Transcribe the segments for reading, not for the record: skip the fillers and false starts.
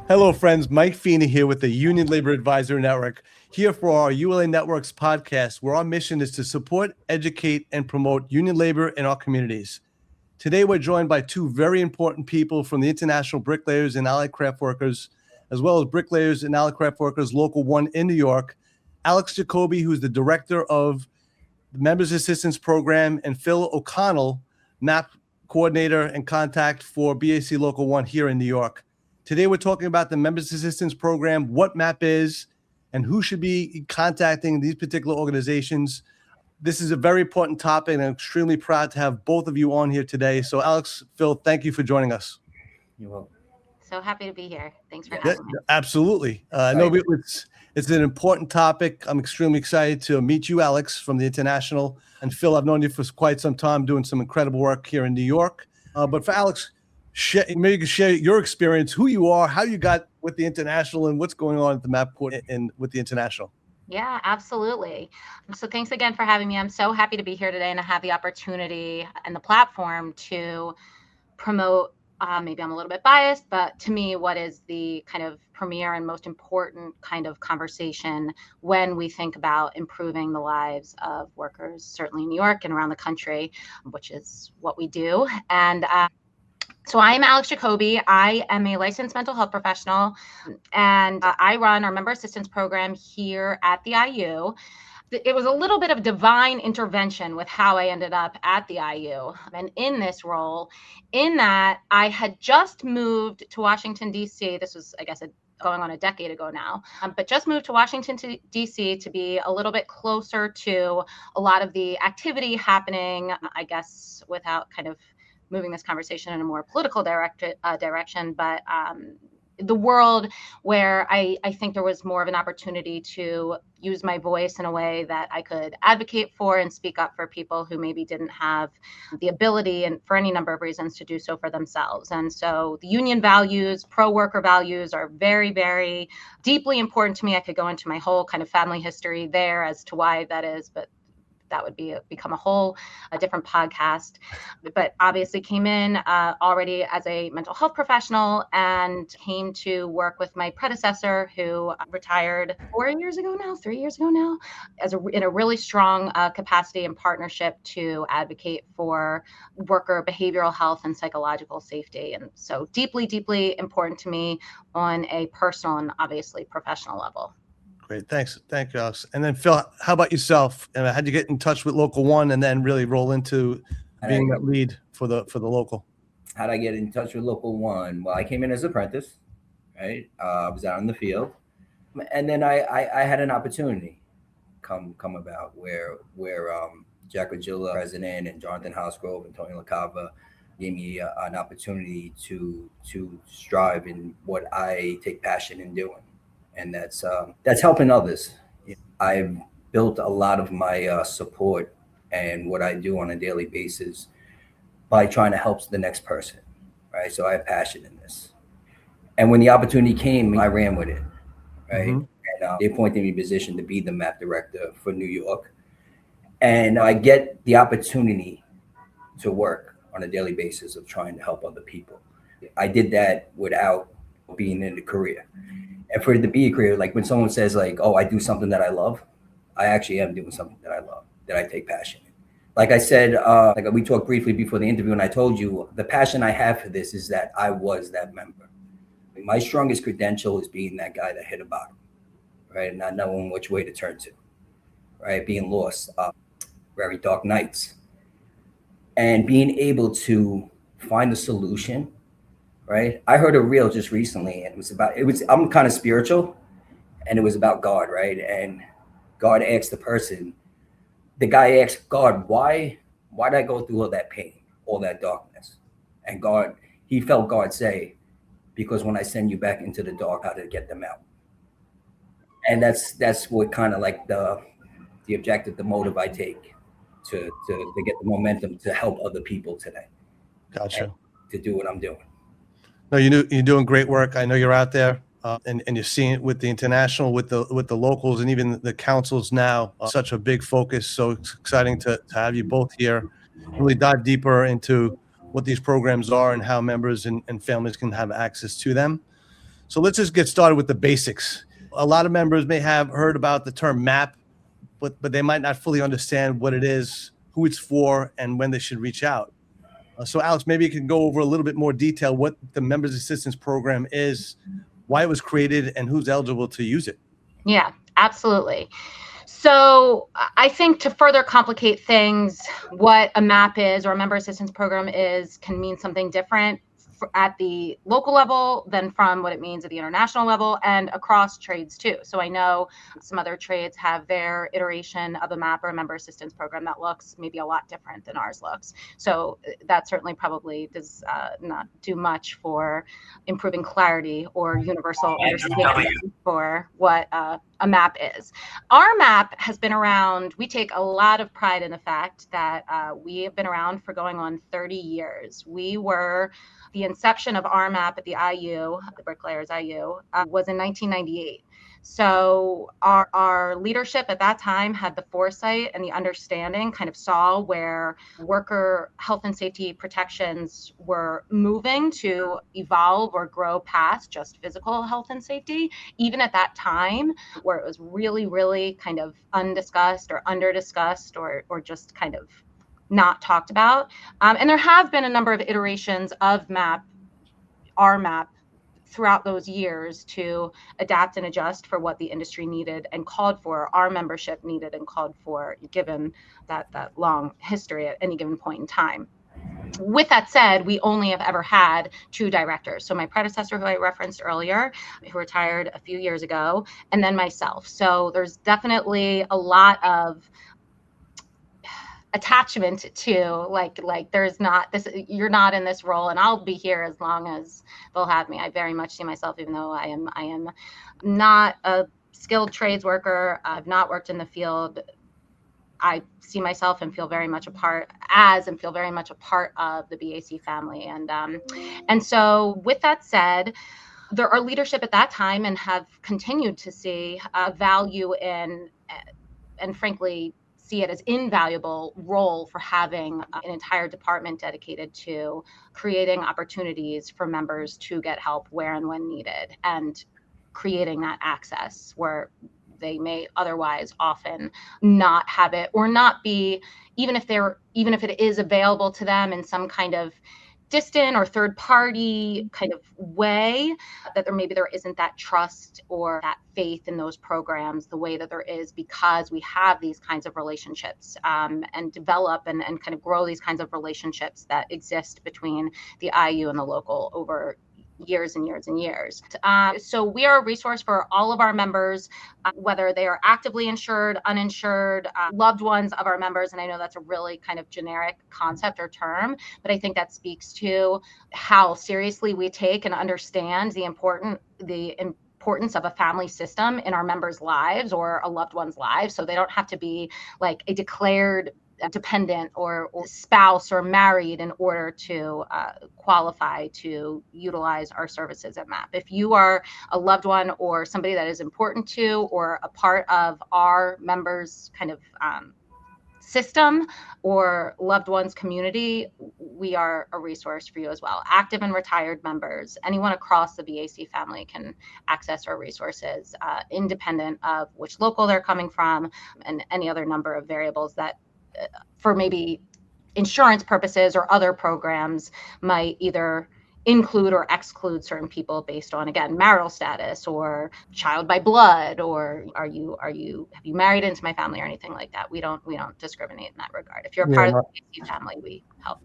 Hello, friends. Mike Feeney here with the Union Labor Advisor Network, here for our ULA Network's podcast, where our mission is to support, educate, and promote union labor in our communities. Today, we're joined by two very important people from the International Bricklayers and Allied Craft Workers, as well as Bricklayers and Allied Craft Workers Local 1 in New York, Alex Jacoby, who's the Director of the Members Assistance Program, and Phil O'Connell, MAP Coordinator and Contact for BAC Local 1 here in New York. Today, we're talking about the Members Assistance Program, what MAP is, and who should be contacting these particular organizations. This is a very important topic, and I'm extremely proud to have both of you on here today. So, Alex, Phil, thank you for joining us. You're welcome. So happy to be here. Thanks for having me. Absolutely. No, it's an important topic. I'm extremely excited to meet you, Alex, from the International. And Phil, I've known you for quite some time, doing some incredible work here in New York. But for Alex, maybe you can share your experience, who you are, how you got with the International, and what's going on at the MAP Court and with the International. Yeah, absolutely. So thanks again for having me. I'm so happy to be here today and to have the opportunity and the platform to promote, maybe I'm a little bit biased, but to me, what is the kind of premier and most important kind of conversation when we think about improving the lives of workers, certainly in New York and around the country, which is what we do. And so I'm Alex Jacoby. I am a licensed mental health professional, and I run our member assistance program here at the IU. It was a little bit of divine intervention with how I ended up at the IU and in this role, in that I had just moved to Washington, D.C. This was, I guess, going on a decade ago now, but just moved to Washington, D.C. to be a little bit closer to a lot of the activity happening, I guess, without kind of moving this conversation in a more political direction, but the world where I think there was more of an opportunity to use my voice in a way that I could advocate for and speak up for people who maybe didn't have the ability, and for any number of reasons, to do so for themselves. And so the union values, pro-worker values, are very, very deeply important to me. I could go into my whole kind of family history there as to why that is, but that would become a different podcast. But obviously came in already as a mental health professional and came to work with my predecessor, who retired 3 years ago now, in a really strong capacity and partnership to advocate for worker behavioral health and psychological safety. And so deeply, deeply important to me on a personal and obviously professional level. Great. Thanks. Thank you, Alex. And then Phil, how about yourself? And how'd you get in touch with Local 1 and then really roll into being that lead for the local? How'd I get in touch with Local 1? Well, I came in as an apprentice, right? I was out in the field. And then I had an opportunity come about where Jack Regilla, president, and Jonathan Housegrove and Tony LaCava gave me an opportunity to strive in what I take passion in doing. And that's helping others. I've built a lot of my support and what I do on a daily basis by trying to help the next person, right? So I have passion in this. And when the opportunity came, I ran with it, right? Mm-hmm. And they appointed me position to be the MAP director for New York. And I get the opportunity to work on a daily basis of trying to help other people. I did that without being in a career. And for it to be a career, like when someone says like, oh, I do something that I love, I actually am doing something that I love, that I take passion in. Like I said, like we talked briefly before the interview, and I told you the passion I have for this is that I was that member. I mean, my strongest credential is being that guy that hit a bottom, right? And not knowing which way to turn to, right? Being lost, very dark nights. And being able to find a solution. Right. I heard a reel just recently, and I'm kind of spiritual, and it was about God. Right. And God asked the guy asked God, why did I go through all that pain, all that darkness? And he felt God say, because when I send you back into the dark, how to get them out. And that's what kind of like the objective, the motive I take to get the momentum to help other people today. Gotcha. To do what I'm doing. No, you're doing great work. I know you're out there, and you're seeing it with the International, with the locals, and even the councils now. Such a big focus. So it's exciting to have you both here. Really dive deeper into what these programs are and how members and families can have access to them. So let's just get started with the basics. A lot of members may have heard about the term MAP, but they might not fully understand what it is, who it's for, and when they should reach out. So Alex, maybe you can go over a little bit more detail what the Members Assistance Program is, why it was created, and who's eligible to use it. Yeah, absolutely. So I think to further complicate things, what a MAP is or a member assistance program is can mean something different at the local level than from what it means at the international level and across trades too. So I know some other trades have their iteration of a MAP or a member assistance program that looks maybe a lot different than ours looks. So that certainly probably does not do much for improving clarity or universal understanding for what a MAP is. Our MAP has been around. We take a lot of pride in the fact that we have been around for going on 30 years. We were the inception of our MAP at the IU, the Bricklayers IU, was in 1998. So our leadership at that time had the foresight and the understanding, kind of saw where worker health and safety protections were moving to evolve or grow past just physical health and safety, even at that time where it was really, really kind of undiscussed or under-discussed or just kind of not talked about. And there have been a number of iterations of MAP, our MAP, throughout those years to adapt and adjust for what the industry needed and called for, our membership needed and called for, given that long history at any given point in time. With that said, we only have ever had 2 directors. So my predecessor, who I referenced earlier, who retired a few years ago, and then myself. So there's definitely a lot of attachment to like there's not this, you're not in this role and I'll be here as long as they'll have me. I very much see myself, even though I am not a skilled trades worker, I've not worked in the field, I see myself and feel very much a part of the BAC family. And so with that said, our leadership at that time and have continued to see value in, and frankly, see it as invaluable role for having an entire department dedicated to creating opportunities for members to get help where and when needed and creating that access where they may otherwise often not have it or not be, even if it is available to them in some kind of distant or third party kind of way, that there isn't that trust or that faith in those programs the way that there is because we have these kinds of relationships and develop and kind of grow these kinds of relationships that exist between the IU and the local over years and years and years. So we are a resource for all of our members, whether they are actively insured, uninsured, loved ones of our members. And I know that's a really kind of generic concept or term, but I think that speaks to how seriously we take and understand the importance of a family system in our members' lives or a loved one's lives. So they don't have to be like a declared dependent or spouse or married in order to qualify to utilize our services at MAP. If you are a loved one or somebody that is important to or a part of our members' kind of system or loved ones community, we are a resource for you as well. Active and retired members, anyone across the BAC family can access our resources independent of which local they're coming from and any other number of variables that for maybe insurance purposes or other programs might either include or exclude certain people based on, again, marital status or child by blood, or have you married into my family or anything like that. We don't discriminate in that regard. If you're a part of the BAC family, we help.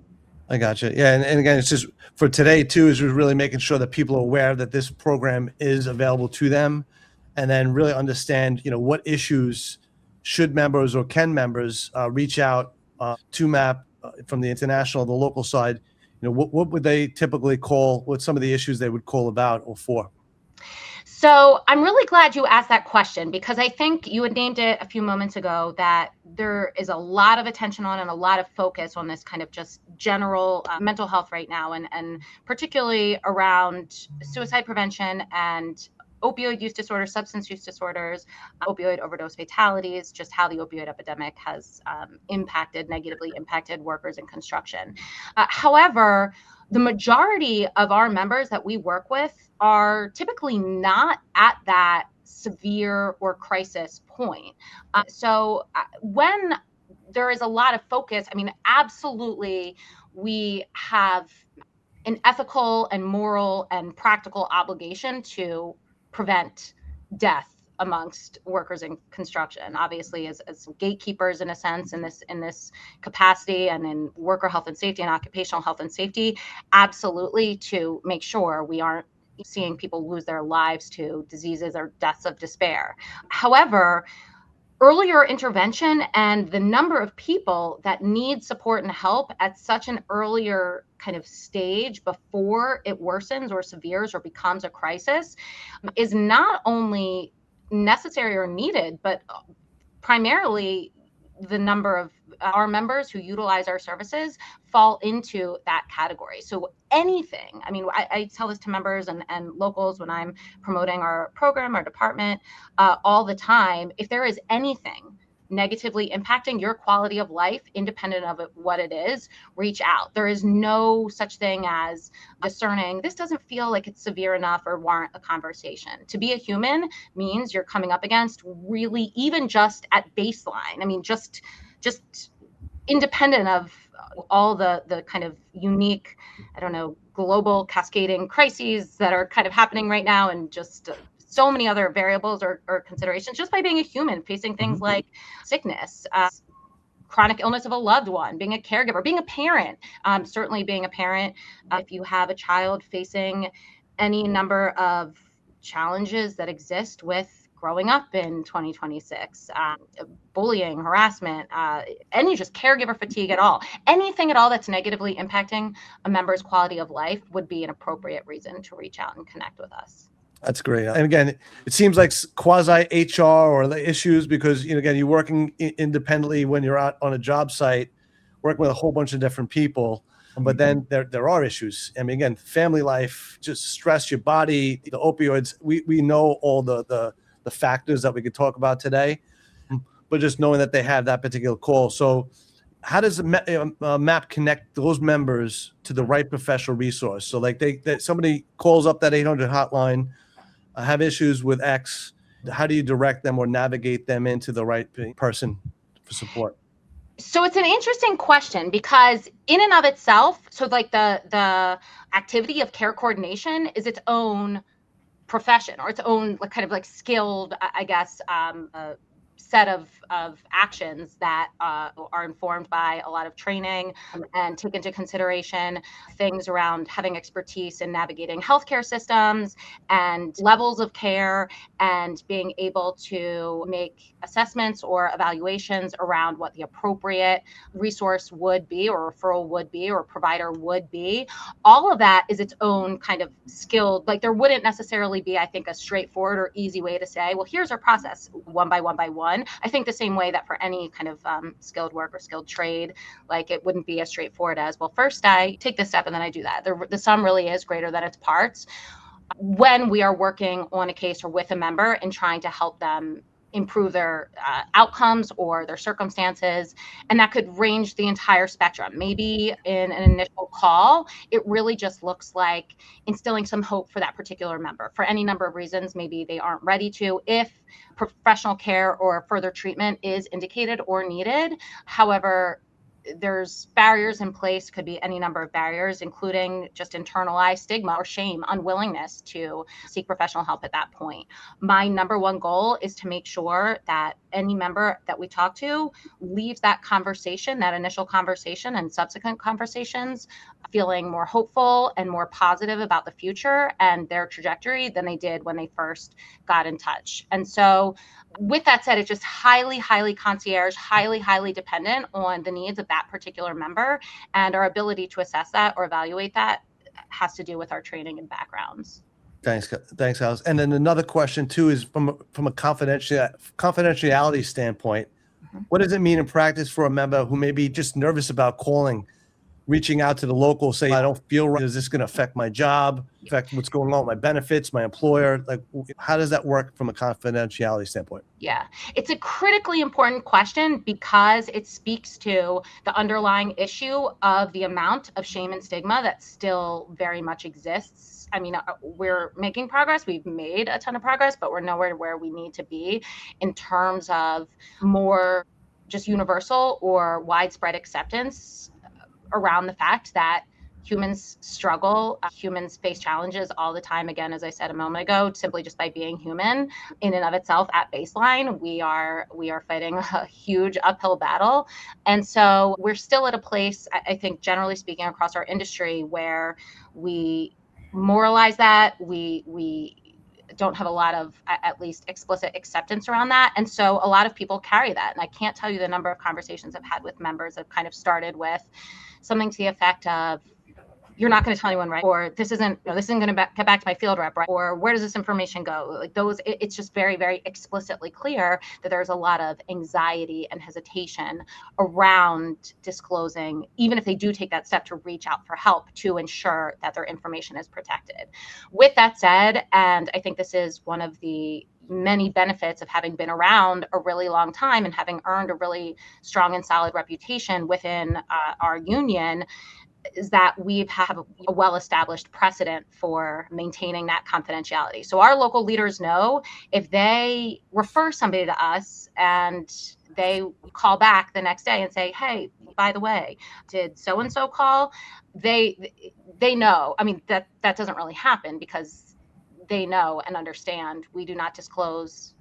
I gotcha. Yeah. And again, it's just for today too, is really making sure that people are aware that this program is available to them and then really understand, what issues should members or can members reach out to MAP from the international, the local side. What would they typically call? What's some of the issues they would call about or for? So I'm really glad you asked that question because I think you had named it a few moments ago that there is a lot of attention on and a lot of focus on this kind of just general mental health right now and particularly around suicide prevention and opioid use disorders, substance use disorders, opioid overdose fatalities, just how the opioid epidemic has negatively impacted workers in construction. However, the majority of our members that we work with are typically not at that severe or crisis point. So when there is a lot of focus, I mean, absolutely, we have an ethical and moral and practical obligation to prevent death amongst workers in construction, obviously as gatekeepers in a sense in this capacity, and in worker health and safety and occupational health and safety, absolutely, to make sure we aren't seeing people lose their lives to diseases or deaths of despair. However, earlier intervention and the number of people that need support and help at such an earlier kind of stage before it worsens or severes or becomes a crisis is not only necessary or needed, but primarily the number of our members who utilize our services fall into that category. So anything, I mean, I tell this to members and locals when I'm promoting our program, our department, all the time. If there is anything negatively impacting your quality of life, independent of what it is, reach out. There is no such thing as discerning, this doesn't feel like it's severe enough or warrant a conversation. To be a human means you're coming up against really, even just at baseline, I mean, just independent of all the kind of unique, I don't know, global cascading crises that are kind of happening right now, and just so many other variables or considerations, just by being a human, facing things like sickness, chronic illness of a loved one, being a caregiver, being a parent, certainly being a parent. If you have a child facing any number of challenges that exist with growing up in 2026, bullying, harassment, any just caregiver fatigue at all, anything at all that's negatively impacting a member's quality of life would be an appropriate reason to reach out and connect with us. That's great. And again, it seems like quasi HR or the issues, because, you know, again, you're working independently when you're out on a job site, working with a whole bunch of different people. But then there are issues. I mean, again, family life, just stress, your body, the opioids. We know all the factors that we could talk about today, but just knowing that they have that particular call. So how does the MAP connect those members to the right professional resource? So like somebody calls up that 800 hotline, have issues with X, how do you direct them or navigate them into the right person for support? So it's an interesting question, because in and of itself, so like the activity of care coordination is its own profession, or its own kind of like skilled, I guess, set of actions that are informed by a lot of training and take into consideration things around having expertise in navigating healthcare systems and levels of care, and being able to make assessments or evaluations around what the appropriate resource would be, or referral would be, or provider would be. All of that is its own kind of skilled, like there wouldn't necessarily be, I think, a straightforward or easy way to say, well, here's our process one by one by one. I think the same way that for any kind of skilled work or skilled trade, like it wouldn't be as straightforward as, well, first I take this step and then I do that. The sum really is greater than its parts when we are working on a case or with a member and trying to help them improve their outcomes or their circumstances. And that could range the entire spectrum. Maybe in an initial call, it really just looks like instilling some hope for that particular member for any number of reasons. Maybe they aren't ready to, if professional care or further treatment is indicated or needed. However, there's barriers in place, could be any number of barriers, including just internalized stigma or shame, unwillingness to seek professional help at that point. My number one goal is to make sure that any member that we talk to leaves that conversation, that initial conversation and subsequent conversations, feeling more hopeful and more positive about the future and their trajectory than they did when they first got in touch. And so with that said, it's just highly, highly concierge, highly, highly dependent on the needs of that particular member, and our ability to assess that or evaluate that has to do with our training and backgrounds. Thanks, Alex. And then another question too is from a confidentiality standpoint, what does it mean in practice for a member who may be just nervous about calling reaching out to the local, say, I don't feel right. Is this going to affect my job, affect what's going on with my benefits, my employer? Like, how does that work from a confidentiality standpoint? Yeah, it's a critically important question because it speaks to the underlying issue of the amount of shame and stigma that still very much exists. I mean, we're making progress. We've made a ton of progress, but we're nowhere where we need to be in terms of more just universal or widespread acceptance around the fact that humans struggle, humans face challenges all the time. Again, as I said a moment ago, simply just by being human in and of itself at baseline, we are fighting a huge uphill battle. And so we're still at a place, I think, generally speaking, across our industry where we moralize that, we don't have a lot of, at least, explicit acceptance around that. And so a lot of people carry that. And I can't tell you the number of conversations I've had with members that kind of started with something to the effect of, you're not going to tell anyone, right? Or this isn't going to get back to my field rep, right? Or where does this information go? Like those, it's just very, very explicitly clear that there's a lot of anxiety and hesitation around disclosing, even if they do take that step to reach out for help to ensure that their information is protected. With that said, and I think this is one of the many benefits of having been around a really long time and having earned a really strong and solid reputation within our union, is that we have a well-established precedent for maintaining that confidentiality. So our local leaders know if they refer somebody to us and they call back the next day and say, hey, by the way, did so-and-so call? They know. I mean, that doesn't really happen because they know and understand we do not disclose.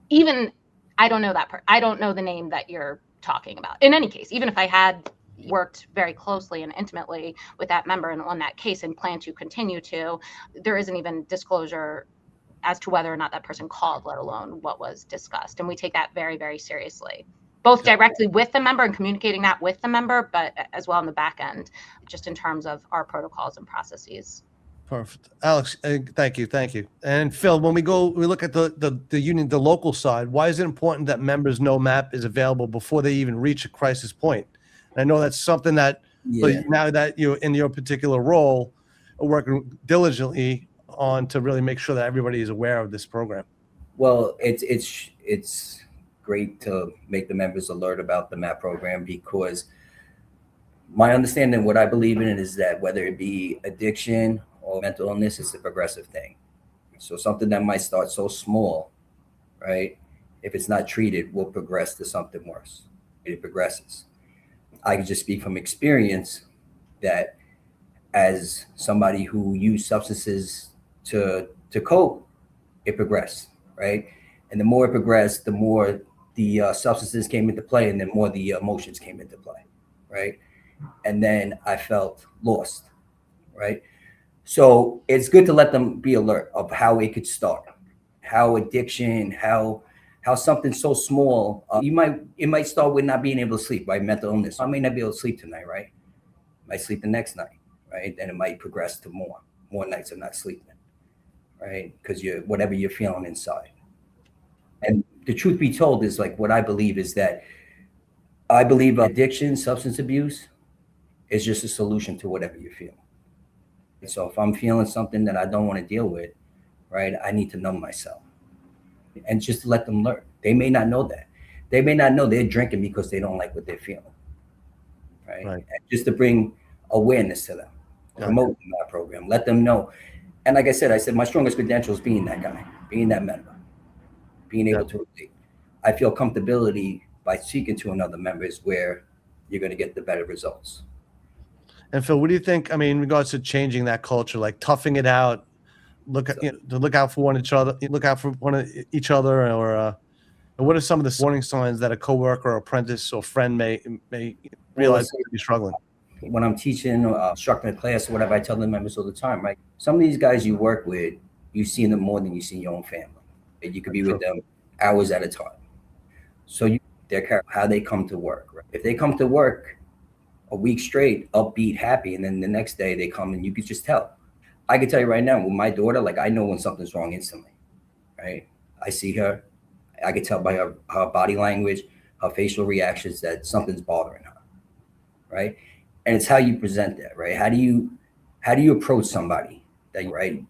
Even I don't know I don't know the name that you're talking about. In any case, even if I had worked very closely and intimately with that member and on that case and plan to continue to, there isn't even disclosure as to whether or not that person called, let alone what was discussed. And we take that very, very seriously, both directly with the member and communicating that with the member, but as well on the back end, just in terms of our protocols and processes. Perfect. Alex, thank you. And Phil, when we look at the union, the local side, why is it important that members know MAP is available before they even reach a crisis point? And I know that's something that now that you're in your particular role, are working diligently on to really make sure that everybody is aware of this program. Well, it's great to make the members alert about the MAP program, because my understanding, what I believe in it, is that whether it be addiction or mental illness, it's a progressive thing. So something that might start so small, right, if it's not treated, will progress to something worse. It progresses. I can just speak from experience that as somebody who used substances to cope, it progressed, right? And the more it progressed, the more the substances came into play, and the more the emotions came into play, right? And then I felt lost, right? So it's good to let them be alert of how it could start, how addiction, how something so small, it might start with not being able to sleep, right? Mental illness. I may not be able to sleep tonight, right? Might sleep the next night, right? Then it might progress to more nights of not sleeping, right? Because whatever you're feeling inside. And the truth be told is, like, what I believe is that I believe addiction, substance abuse is just a solution to whatever you feel. So if I'm feeling something that I don't want to deal with, right, I need to numb myself. And just to let them learn. They may not know that. They may not know they're drinking because they don't like what they're feeling, right? And just to bring awareness to them, promote that program, let them know. And like I said, my strongest credential is being that guy, being that member, being able to relate. I feel comfortability by speaking to another member is where you're going to get the better results. And Phil, what do you think? I mean, in regards to changing that culture, like toughing it out, to look out for one of each other, or what are some of the warning signs that a coworker, apprentice, or friend may realize to be struggling? When I'm teaching or instructing a class or whatever, I tell the members all the time, right? Some of these guys you work with, you see them more than you see your own family. You could be with them hours at a time. So how they come to work. Right? If they come to work a week straight, upbeat, happy, and then the next day they come and you could just tell. I can tell you right now, with my daughter, like, I know when something's wrong instantly, right? I see her, I can tell by her body language, her facial reactions, that something's bothering her, right? And it's how you present that, right? How do you approach somebody that, right?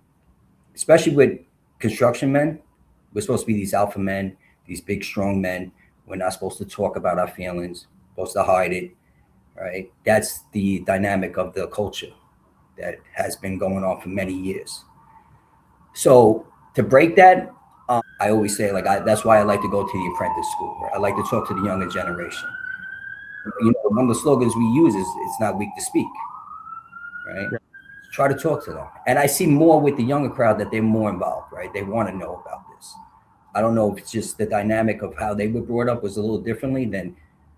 Especially with construction men, we're supposed to be these alpha men, these big, strong men. We're not supposed to talk about our feelings, supposed to hide it, right? That's the dynamic of the culture that has been going on for many years. So to break that, I always say, like, that's why I like to go to the apprentice school. Right? I like to talk to the younger generation. You know, one of the slogans we use is "It's not weak to speak," right? Yeah. Try to talk to them. And I see more with the younger crowd that they're more involved, right? They want to know about this. I don't know if it's just the dynamic of how they were brought up was a little differently than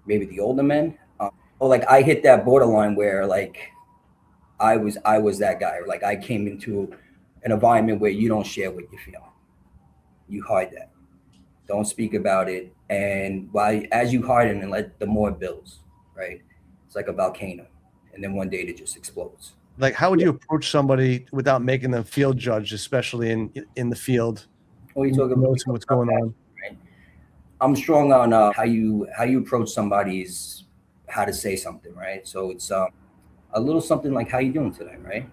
maybe the older men. Or like I hit that borderline where like I was that guy. Like I came into an environment where you don't share what you're feeling. You hide that. Don't speak about it. And as you harden and let the more builds, right? It's like a volcano. And then one day it just explodes. Like, how would you approach somebody without making them feel judged, especially in the field? What are you talking about? Noticing what's going on. Right? I'm strong on how you approach somebody's how to say something, right? So it's a little something like how you doing today, right?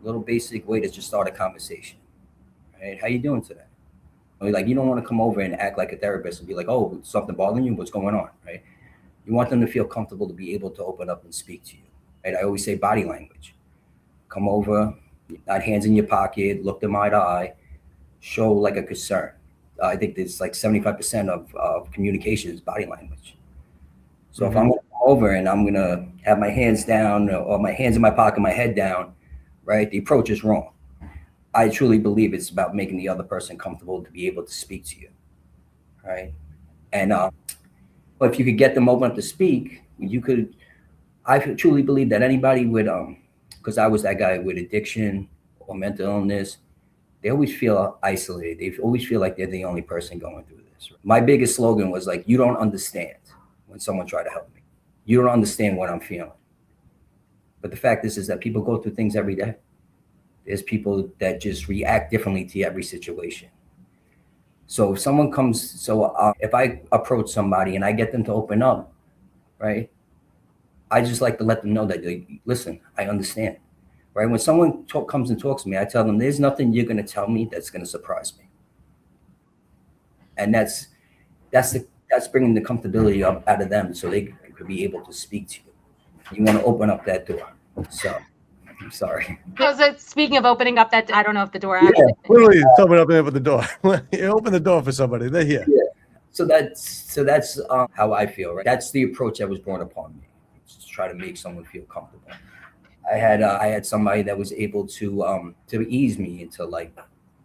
A little basic way to just start a conversation, right? How you doing today? Like you don't want to come over and act like a therapist and be like, oh, something bothering you? What's going on, right? You want them to feel comfortable to be able to open up and speak to you, right? I always say body language. Come over, not hands in your pocket, look them eye to eye, show like a concern. I think there's like 75% of communication is body language. So if I'm going to come over and I'm going to have my hands down or my hands in my pocket, my head down, right? The approach is wrong. I truly believe it's about making the other person comfortable to be able to speak to you, right? And but if you could get them open up to speak, I truly believe that anybody with, because I was that guy with addiction or mental illness, they always feel isolated. They always feel like they're the only person going through this. My biggest slogan was like, you don't understand when someone tried to help me. You don't understand what I'm feeling. But the fact is that people go through things every day. There's people that just react differently to every situation. So if someone comes, if I approach somebody and I get them to open up, right? I just like to let them know that, listen, I understand, right? When someone comes and talks to me, I tell them there's nothing you're going to tell me that's going to surprise me. And that's bringing the comfortability up out of them so they could be able to speak to you. You want to open up that door. So I'm sorry. Speaking of opening up that, I don't know if the door actually. Yeah, literally someone opening up the door. You open the door for somebody, they're here. Yeah. So that's how I feel, right? That's the approach that was brought upon me. Just try to make someone feel comfortable. I had somebody that was able to ease me into like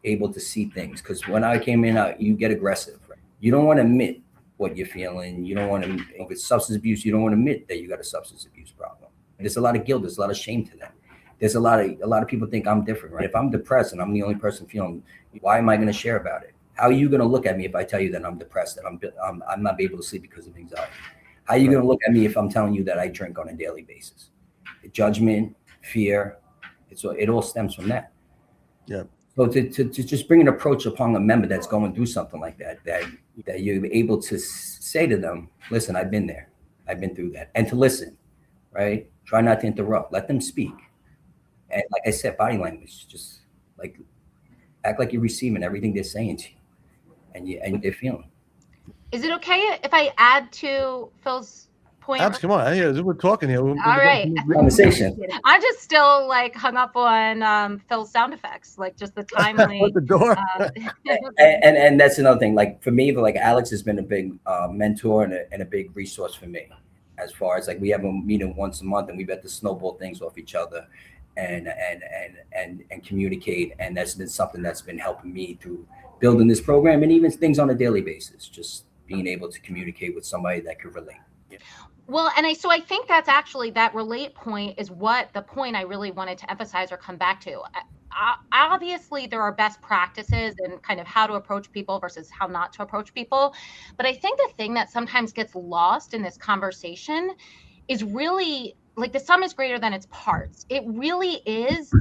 able to see things. Because when I came in, you get aggressive. Right? You don't want to admit what you're feeling. You don't want to, if it's substance abuse, you don't want to admit that you got a substance abuse problem. There's a lot of guilt. There's a lot of shame to that. There's a lot of people think I'm different, right? If I'm depressed and I'm the only person feeling, why am I going to share about it? How are you going to look at me if I tell you that I'm depressed, that I'm not able to sleep because of anxiety? How are you going to look at me if I'm telling you that I drink on a daily basis? Judgment, fear, it all stems from that. Yeah. So to just bring an approach upon a member that's going through something like that you're able to say to them, listen, I've been there. I've been through that. And to listen, right? Try not to interrupt. Let them speak. And like I said, body language, just like act like you're receiving everything they're saying to you and what they're feeling. Is it okay if I add to Phil's point? Alex, come on. We're talking here. All right. Conversation. I'm just still like hung up on Phil's sound effects, like just the timely. At the door. And that's another thing. Like for me, like Alex has been a big mentor and a big resource for me. As far as like we have a meeting once a month and we bet to snowball things off each other and communicate. And that's been something that's been helping me through building this program and even things on a daily basis, just being able to communicate with somebody that could relate. Yeah. Well, and I think that's actually that relate point is what the point I really wanted to emphasize or come back to. Obviously, there are best practices and kind of how to approach people versus how not to approach people. But I think the thing that sometimes gets lost in this conversation is really like the sum is greater than its parts. It really is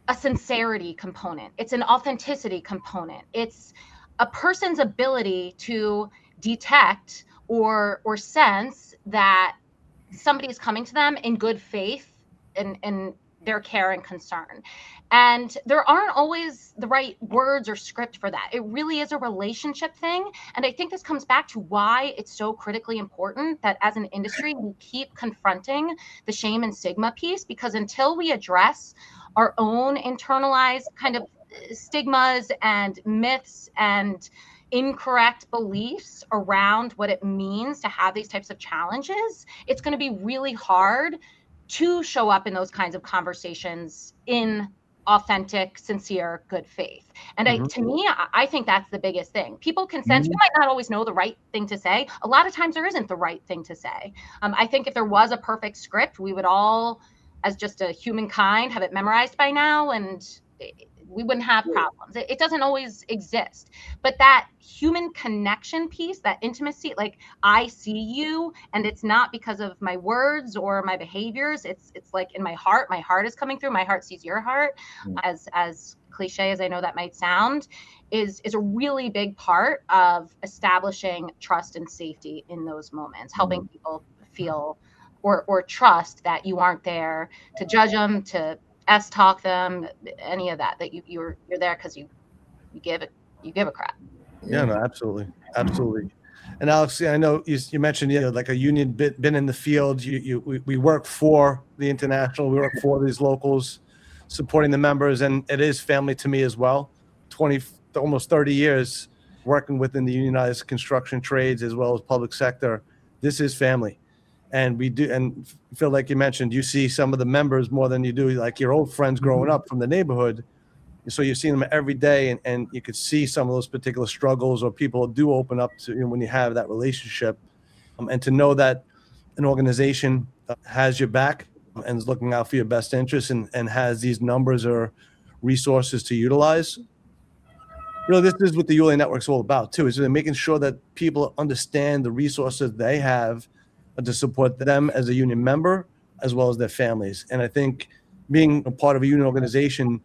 a sincerity component. It's an authenticity component. It's a person's ability to detect or sense that somebody is coming to them in good faith and their care and concern. And there aren't always the right words or script for that. It really is a relationship thing. And I think this comes back to why it's so critically important that as an industry, we keep confronting the shame and stigma piece, because until we address our own internalized kind of stigmas and myths and incorrect beliefs around what it means to have these types of challenges, it's going to be really hard to show up in those kinds of conversations in authentic, sincere, good faith. And to me, I think that's the biggest thing. People can sense, you might not always know the right thing to say. A lot of times there isn't the right thing to say. I think if there was a perfect script, we would all, as just a humankind, have it memorized by now, and we wouldn't have problems. It doesn't always exist. But that human connection piece, that intimacy, like I see you, and it's not because of my words or my behaviors. It's like in my heart is coming through. My heart sees your heart. As cliche as I know that might sound, is a really big part of establishing trust and safety in those moments, helping people feel or trust that you aren't there to judge them, to talk them, any of that you're there because you give a crap. Yeah, no, absolutely. And Alex, I know you mentioned, like a union been in the field. We work for the international, we work for these locals, supporting the members, and it is family to me as well. Almost 30 years working within the unionized construction trades as well as public sector. This is family. And we do, and feel like you mentioned, you see some of the members more than you do like your old friends growing up from the neighborhood. So you're seeing them every day, and you could see some of those particular struggles, or people do open up to when you have that relationship. And to know that an organization has your back and is looking out for your best interests and has these numbers or resources to utilize. This is what the ULA Network's all about too, is making sure that people understand the resources they have to support them as a union member, as well as their families. And I think being a part of a union organization,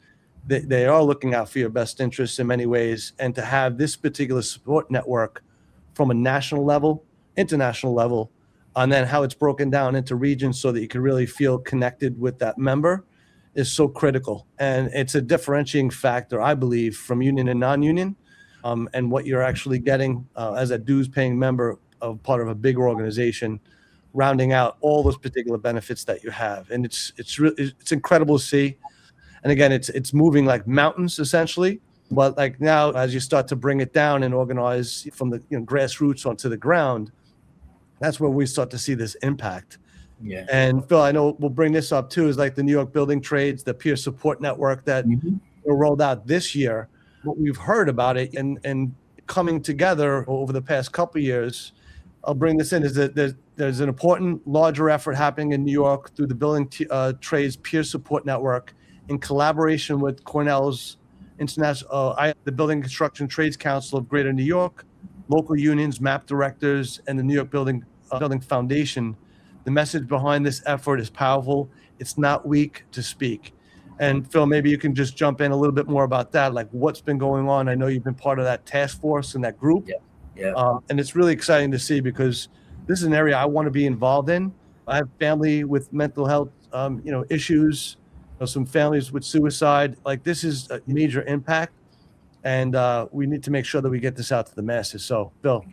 they are looking out for your best interests in many ways. And to have this particular support network from a national level, international level, and then how it's broken down into regions so that you can really feel connected with that member is so critical. And it's a differentiating factor, I believe, from union and non-union, and what you're actually getting as a dues paying member of part of a bigger organization, rounding out all those particular benefits that you have. And it's incredible to see. And again, it's moving like mountains essentially. But like now, as you start to bring it down and organize from the grassroots onto the ground, that's where we start to see this impact. Yeah. And Phil, I know we'll bring this up too, is like the New York Building Trades, the peer support network that were rolled out this year. What we've heard about it and coming together over the past couple of years, I'll bring this in, is that there's an important larger effort happening in New York through the Building Trades Peer Support Network in collaboration with Cornell's the Building Construction Trades Council of Greater New York, local unions, MAP directors, and the New York Building Foundation. The message behind this effort is powerful. It's not weak to speak. And Phil, maybe you can just jump in a little bit more about that, like what's been going on. I know you've been part of that task force and that group. Yeah. And it's really exciting to see, because this is an area I want to be involved in. I have family with mental health, issues, some families with suicide. Like, this is a major impact, and we need to make sure that we get this out to the masses. So, Bill,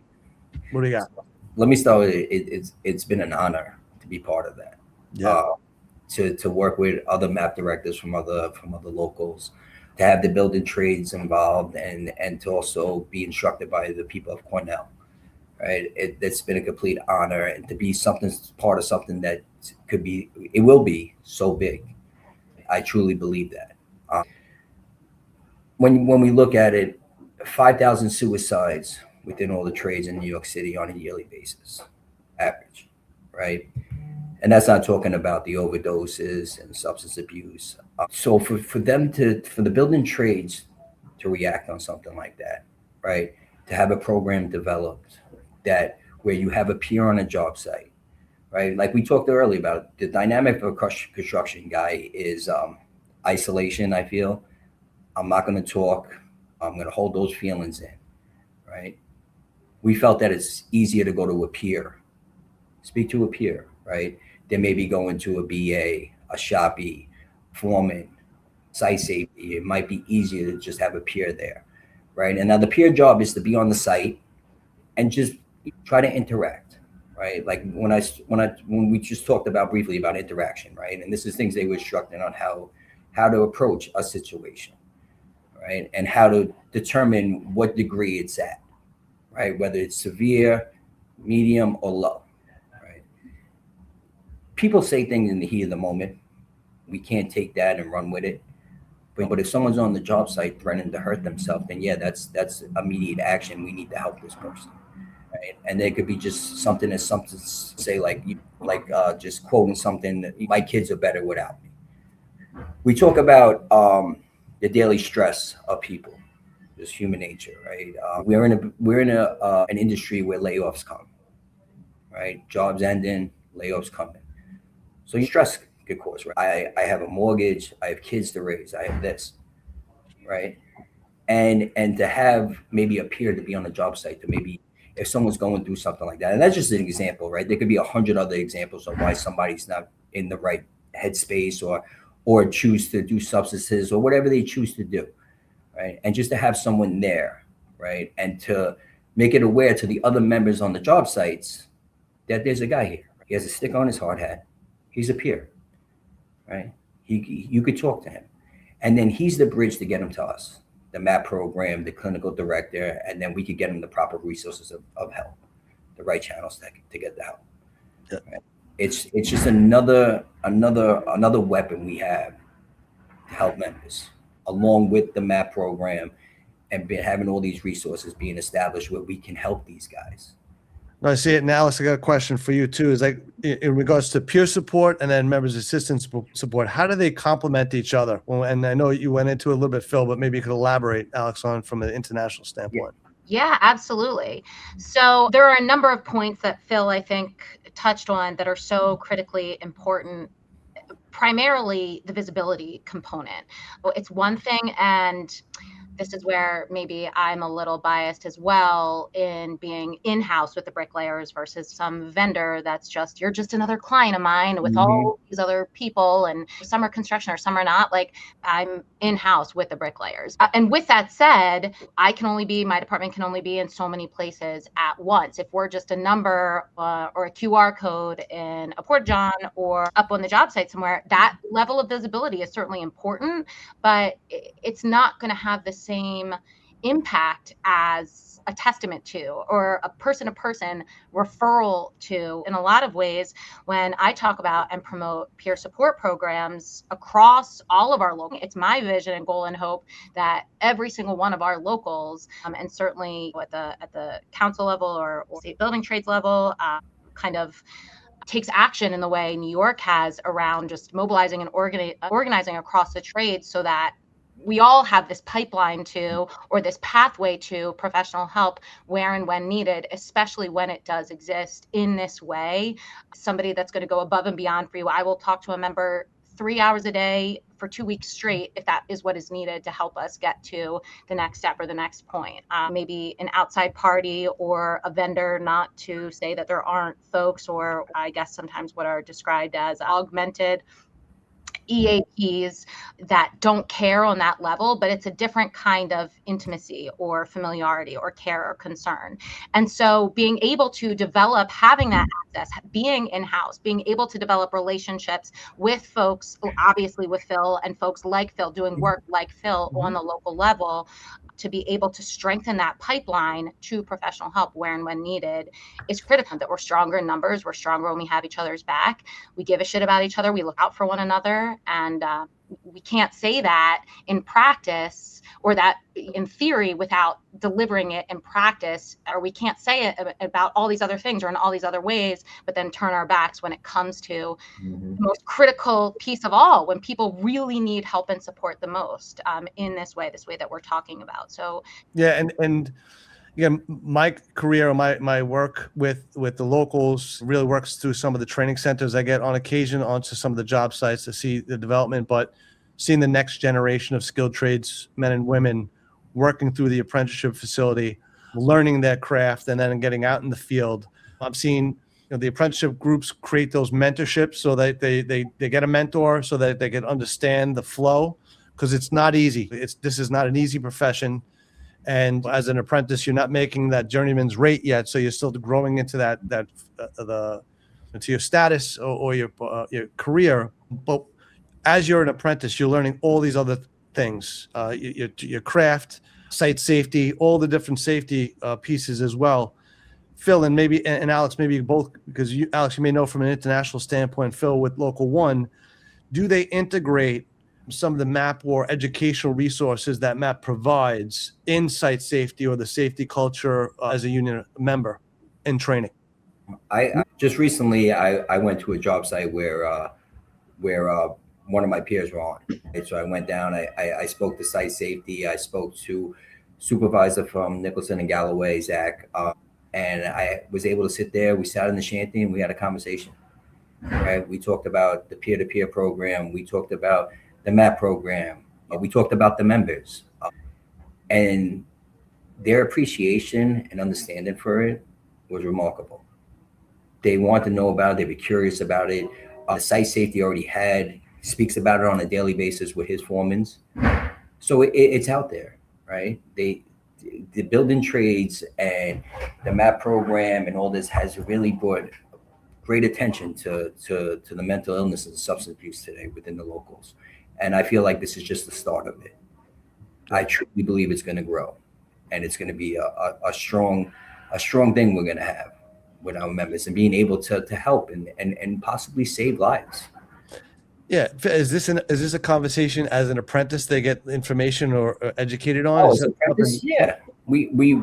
what do you got? Let me start with it's been an honor to be part of that. Yeah. To work with other MAP directors from other locals, to have the building trades involved, and to also be instructed by the people of Cornell, right? It's been a complete honor, and to be part of something that it will be so big. I truly believe that. When we look at it, 5,000 suicides within all the trades in New York City on a yearly basis, average, right? And that's not talking about the overdoses and substance abuse. So for the building trades to react on something like that, right? To have a program developed where you have a peer on a job site, right? Like we talked earlier about, the dynamic of a construction guy is isolation, I feel. I'm not going to talk. I'm going to hold those feelings in, right? We felt that it's easier to go to a peer, speak to a peer, right? they may be going to a BA, a shoppy, foreman, site safety. It might be easier to just have a peer there, right? And now the peer job is to be on the site and just try to interact, right? Like when we just talked about briefly about interaction, right? And this is things they were instructed on how to approach a situation, right? And how to determine what degree it's at, right? Whether it's severe, medium, or low, right? People say things in the heat of the moment. We can't take that and run with it. But if someone's on the job site threatening to hurt themselves, then yeah, that's immediate action. We need to help this person, right? And there could be just something as something say like just quoting something. My kids are better without me. We talk about the daily stress of people, just human nature, right? We're in an industry where layoffs come, right? Jobs ending, layoffs coming. So your stress could cause, right? I have a mortgage, I have kids to raise, I have this, right? And to have maybe a peer to be on the job site, to maybe if someone's going through something like that, and that's just an example, right? There could be 100 other examples of why somebody's not in the right headspace or choose to do substances or whatever they choose to do, right? And just to have someone there, right? And to make it aware to the other members on the job sites that there's a guy here. He has a stick on his hard hat. He's a peer, right? You could talk to him. And then he's the bridge to get him to us, the MAP program, the clinical director, and then we could get him the proper resources of help, the right channels to get the help. Yeah. Right? It's just another weapon we have to help members, along with the MAP program and having all these resources being established where we can help these guys. No, I see it. And Alex, I got a question for you too. Is like in regards to peer support and then members assistance support, how do they complement each other? Well, and I know you went into it a little bit, Phil, but maybe you could elaborate, Alex, on from an international standpoint. Yeah, absolutely. So there are a number of points that Phil, I think, touched on that are so critically important. Primarily the visibility component. It's one thing, and this is where maybe I'm a little biased as well in being in-house with the Bricklayers versus some vendor that's just, you're just another client of mine with all these other people, and some are construction or some are not. Like, I'm in-house with the Bricklayers. And with that said, my department can only be in so many places at once. If we're just a number or a QR code in a Porta-John or up on the job site somewhere, that level of visibility is certainly important, but it's not going to have the same impact as a testament to or a person-to-person referral to. In a lot of ways, when I talk about and promote peer support programs across all of our local, it's my vision and goal and hope that every single one of our locals, and certainly at the council level or state building trades level, kind of takes action in the way New York has around just mobilizing and organizing across the trades, so that we all have this pipeline to, or this pathway to, professional help where and when needed, especially when it does exist in this way. Somebody that's going to go above and beyond for you. I will talk to a member 3 hours a day for 2 weeks straight, if that is what is needed to help us get to the next step or the next point. Maybe an outside party or a vendor, not to say that there aren't folks, or I guess sometimes what are described as augmented EAPs that don't care on that level, but it's a different kind of intimacy or familiarity or care or concern. And so being able to develop, having that access, being in-house, being able to develop relationships with folks, obviously with Phil and folks like Phil, doing work like Phil on the local level, to be able to strengthen that pipeline to professional help where and when needed is critical. That we're stronger in numbers, we're stronger when we have each other's back, we give a shit about each other, we look out for one another. And we can't say that in practice, or that in theory, without delivering it in practice, or we can't say it about all these other things or in all these other ways, but then turn our backs when it comes to the most critical piece of all, when people really need help and support the most, in this way that we're talking about. So yeah, and again, my career, my work with the locals really works through some of the training centers. I get on occasion onto some of the job sites to see the development, but seeing the next generation of skilled trades men and women working through the apprenticeship facility, learning their craft, and then getting out in the field. I'm seeing the apprenticeship groups create those mentorships so that they get a mentor so that they can understand the flow, because it's not easy. This is not an easy profession. And as an apprentice, you're not making that journeyman's rate yet. So you're still growing into into your status or your career. But as you're an apprentice, you're learning all these other things, your craft, site safety, all the different safety pieces as well. Phil and Alex, maybe both, because Alex, you may know from an international standpoint, Phil, with Local One, do they integrate some of the MAP or educational resources that MAP provides in site safety or the safety culture as a union member in training? I just recently I went to a job site where one of my peers were on. So I went down. I spoke to site safety. I spoke to supervisor from Nicholson and Galloway, Zach. And I was able to sit there. We sat in the shanty and we had a conversation. Right? We talked about the peer-to-peer program. We talked about the MAP program. We talked about the members. And their appreciation and understanding for it was remarkable. They want to know about it. They were curious about it. The site safety already speaks about it on a daily basis with his foremans. So it's out there, right? The building trades and the MAP program and all this has really brought great attention to the mental illness and substance abuse today within the locals. And I feel like this is just the start of it. I truly believe it's going to grow, and it's going to be a strong thing we're going to have with our members and being able to help and possibly save lives. Yeah. Is this a conversation as an apprentice they get information or educated on? As an apprentice, yeah. We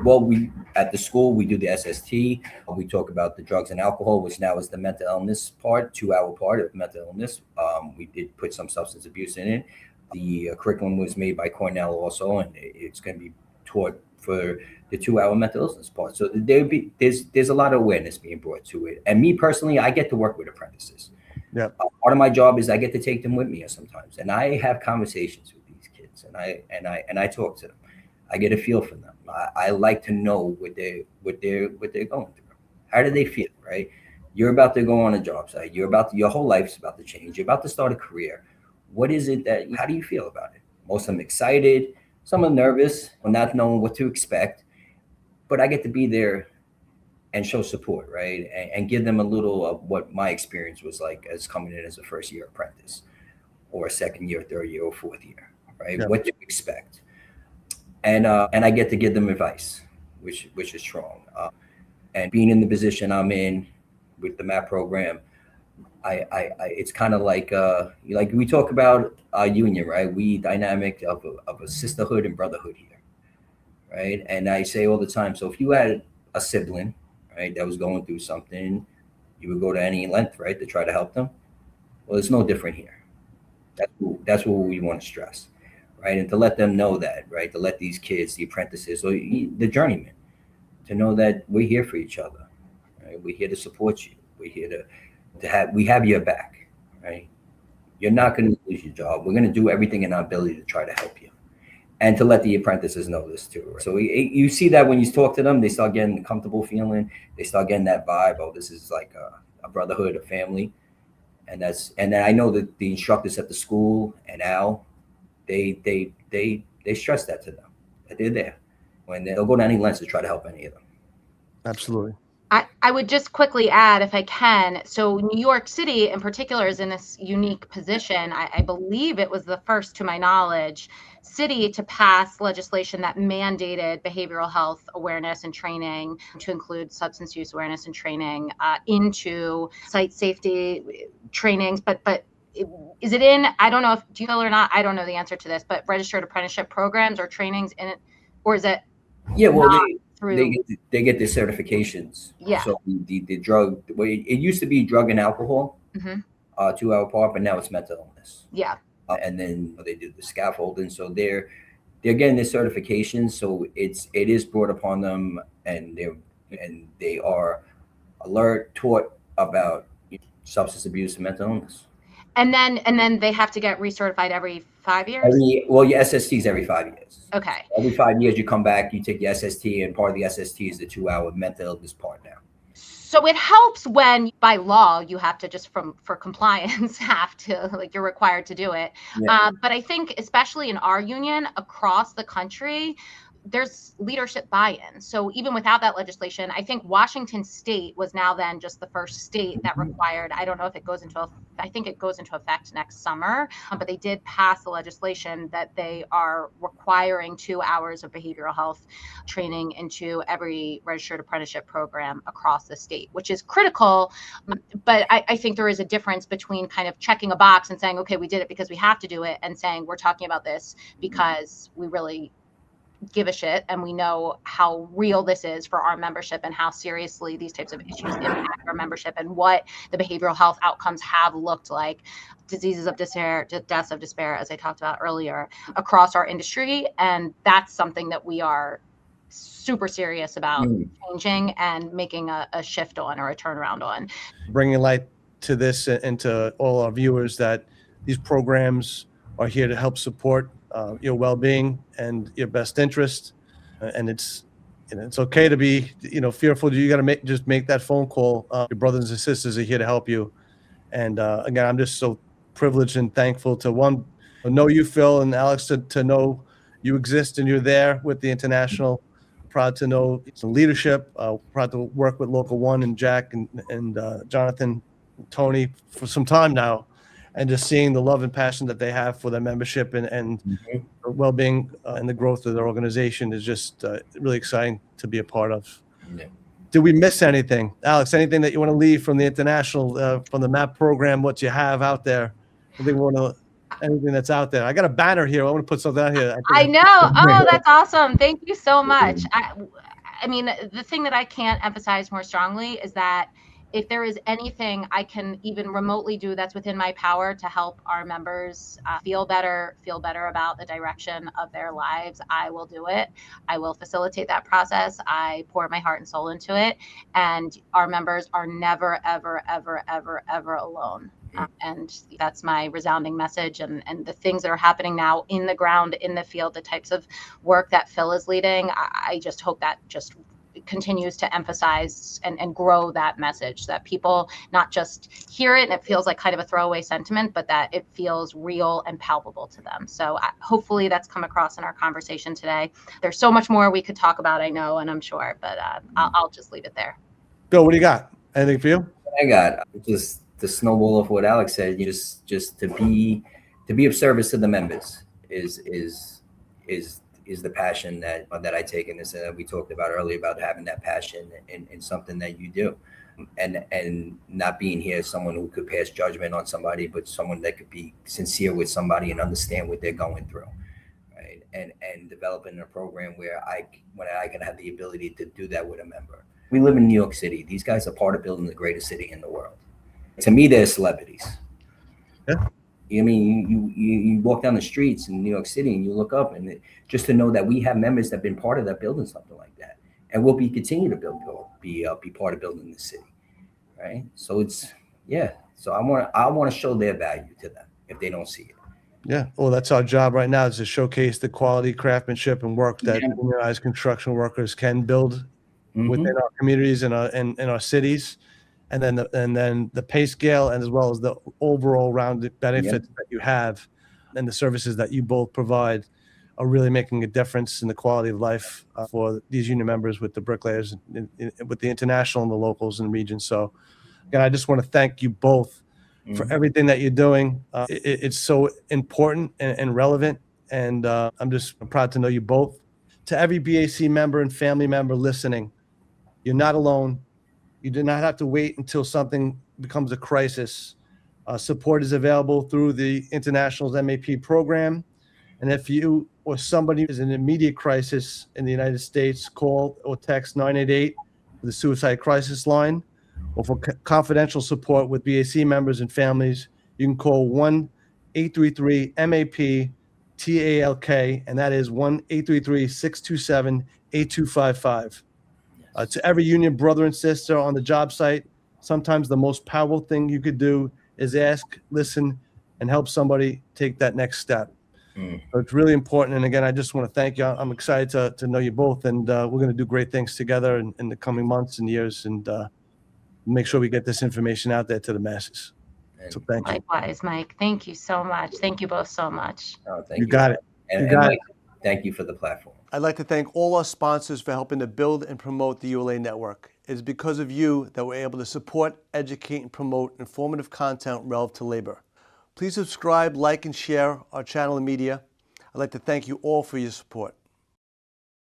at the school, we do the SST. We talk about the drugs and alcohol, which now is the mental illness part, 2-hour part of mental illness. We did put some substance abuse in it. The curriculum was made by Cornell also, and it's going to be taught for the 2-hour mental illness part. So there's a lot of awareness being brought to it. And me personally, I get to work with apprentices. Yeah. Part of my job is I get to take them with me sometimes, and I have conversations with these kids, and I talk to them. I get a feel for them. I like to know what they're going through. How do they feel, right? You're about to go on a job site. Your whole life's about to change. You're about to start a career. What is it how do you feel about it? Most of them excited, some are nervous, or not knowing what to expect. But I get to be there and show support, right? And give them a little of what my experience was like as coming in as a first year apprentice, or a second year, third year, or fourth year, right? Yeah. What to expect. And I get to give them advice, which is strong. And being in the position I'm in with the MAP program, it's kind of like we talk about our union, right? We dynamic of a sisterhood and brotherhood here, right? And I say all the time, so if you had a sibling, right, that was going through something, you would go to any length, right, to try to help them. Well, it's no different here. That's what we want to stress. Right, and to let them know that, right, to let these kids, the apprentices, or the journeymen, to know that we're here for each other, right? We're here to support you. We're here we have your back, right? You're not going to lose your job. We're going to do everything in our ability to try to help you, and to let the apprentices know this too. Right? So you see that when you talk to them, they start getting a comfortable feeling. They start getting that vibe. Oh, this is like a brotherhood, a family, and then I know that the instructors at the school and Al. They stress that to them, that they're there when they'll go to any lengths to try to help any of them. Absolutely. I would just quickly add, if I can, so New York City in particular is in this unique position. I believe it was the first, to my knowledge, city to pass legislation that mandated behavioral health awareness and training, to include substance use awareness and training into site safety trainings, but is it in, I don't know if, do you know or not, I don't know the answer to this, but registered apprenticeship programs or trainings in it, or is it? Yeah, well, they get their certifications. Yeah. So the drug, it used to be drug and alcohol, 2-hour part, but now it's mental illness. Yeah. And then they do the scaffolding. So they're getting their certifications. So it is brought upon them, and they are alert, taught about substance abuse and mental illness. And then they have to get recertified every 5 years? Your SST is every 5 years. Okay. Every 5 years you come back, you take your SST, and part of the SST is the 2-hour mental illness part now. So it helps when by law you have to just for compliance have to, like, you're required to do it. Yeah. But I think especially in our union across the country, there's leadership buy-in. So even without that legislation, I think Washington State was now then just the first state that required, I don't know if it goes into, I think it goes into effect next summer, but they did pass the legislation that they are requiring 2 hours of behavioral health training into every registered apprenticeship program across the state, which is critical. But I think there is a difference between kind of checking a box and saying, okay, we did it because we have to do it, and saying we're talking about this because we really give a shit and we know how real this is for our membership and how seriously these types of issues impact our membership and what the behavioral health outcomes have looked like, diseases of despair, deaths of despair, as I talked about earlier, across our industry. And that's something that we are super serious about changing and making a shift on, or a turnaround on. Bringing light to this and to all our viewers that these programs are here to help support your well-being and your best interest, and it's okay to be fearful. You got to make that phone call. Your brothers and sisters are here to help you. And again, I'm just so privileged and thankful to know you, Phil and Alex, to know you exist and you're there with the International. Proud to know some leadership. Proud to work with Local 1 and Jack and Jonathan, Tony for some time now. And just seeing the love and passion that they have for their membership and well-being and the growth of their organization is just really exciting to be a part of. Yeah. Did we miss anything? Alex, anything that you want to leave from the International, from the MAP program, what you have out there? Anything that's out there? I got a banner here. I want to put something out here. I know. Oh, that's awesome. Thank you so much. I mean, the thing that I can't emphasize more strongly is that if there is anything I can even remotely do that's within my power to help our members feel better about the direction of their lives, I will do it. I will facilitate that process. I pour my heart and soul into it. And our members are never, ever, ever, ever, ever alone. And that's my resounding message. And the things that are happening now in the ground, in the field, the types of work that Phil is leading, I just hope that just continues to emphasize and grow that message, that people not just hear it and it feels like kind of a throwaway sentiment, but that it feels real and palpable to them. So hopefully that's come across in our conversation today. There's so much more we could talk about, I know, and I'm sure, but I'll just leave it there. Bill, what do you got? Anything for you? I got just the snowball of what Alex said. You just to be of service to the members is the passion that I take in this, that we talked about earlier, about having that passion in something that you do, and not being here as someone who could pass judgment on somebody, but someone that could be sincere with somebody and understand what they're going through, right? And developing a program where I can have the ability to do that with a member. We live in New York City. These guys are part of building the greatest city in the world. To me, they're celebrities. Yeah. I mean, you walk down the streets in New York City and you look up, and just to know that we have members that have been part of that building something like that, and we'll continue to be part of building this city, right? So So I want to show their value to them if they don't see it. Yeah, well, that's our job right now, is to showcase the quality craftsmanship and work that unionized construction workers can build within our communities and our cities. And then the pay scale, and as well as the overall rounded benefits that you have and the services that you both provide are really making a difference in the quality of life for these union members with the Bricklayers, with the International and the locals and the region. So again, I just want to thank you both for everything that you're doing. It's so important and relevant, and I'm just proud to know you both. To every BAC member and family member listening, you're not alone. You do not have to wait until something becomes a crisis. Support is available through the International's MAP program. And if you or somebody is in an immediate crisis in the United States, call or text 988 for the suicide crisis line. Or for confidential support with BAC members and families, you can call 1-833-MAP-TALK, and that is 1-833-627-8255. To every union brother and sister on the job site, sometimes the most powerful thing you could do is ask, listen, and help somebody take that next step. So it's really important. And again, I just want to thank you. I'm excited to know you both, and we're going to do great things together in the coming months and years. And make sure we get this information out there to the masses. And, So thank you. Likewise, Mike. Thank you so much. Thank you both so much. thank You got it. And, You got Mike, thank you for the platform. I'd like to thank all our sponsors for helping to build and promote the ULA Network. It is because of you that we're able to support, educate, and promote informative content relevant to labor. Please subscribe, like, and share our channel and media. I'd like to thank you all for your support.